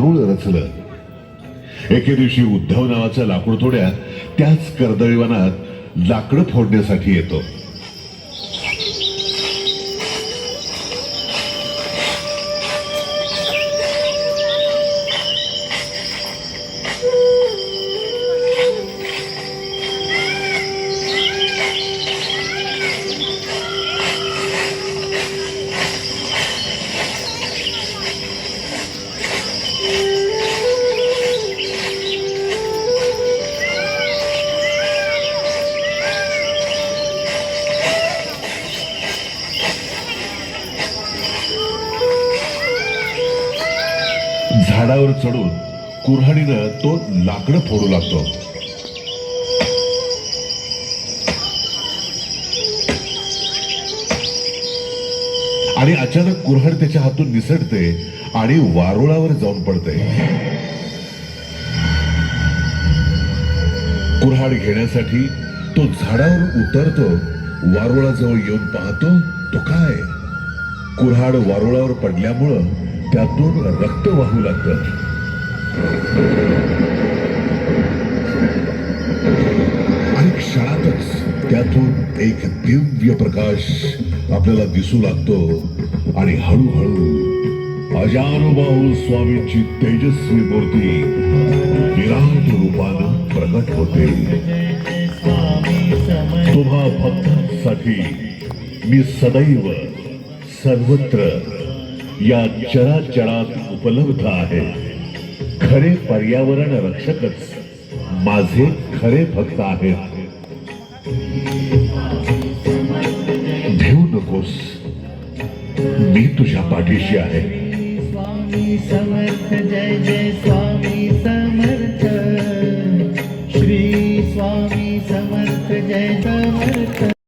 रचलं। एके दिवशी उद्धव नावाचा लाकूडतोड्या त्याच कर्दळीवनात लाकडं फोडण्यासाठी येतो। झाडावर चढून कुऱ्हाडीनं तो लाकडं फोडू लागतो। आणि अचानक कुऱ्हाड त्याच्या हातून निसटते आणि वारुळावर जाऊन पडते। कुऱ्हाड घेण्यासाठी तो झाडावर उतरतो। वारुळाजवळ येऊन पाहतो तो काय, कुऱ्हाड वारुळावर पडल्यामुळं त्यातून रक्त वाहू लागतं। आणि क्षणातच त्यातून एक दिव्य प्रकाश आपल्याला दिसू लागतो आणि हळूहळू अजानुबाहू स्वामींची तेजस्वी मूर्ती विराट रूपानं प्रकट होते। तुम्हा भक्तांसाठी मी सदैव सर्वत्र या चराचरात उपलब्ध आहे। खरे पर्यावरण रक्षकच माझे खरे भक्त आहेत। भेऊ नकोस, मी तुझ्या पाठीशी आहे। स्वामी समर्थ, जय जय स्वामी समर्थ। श्री स्वामी समर्थ, जय समर्थ।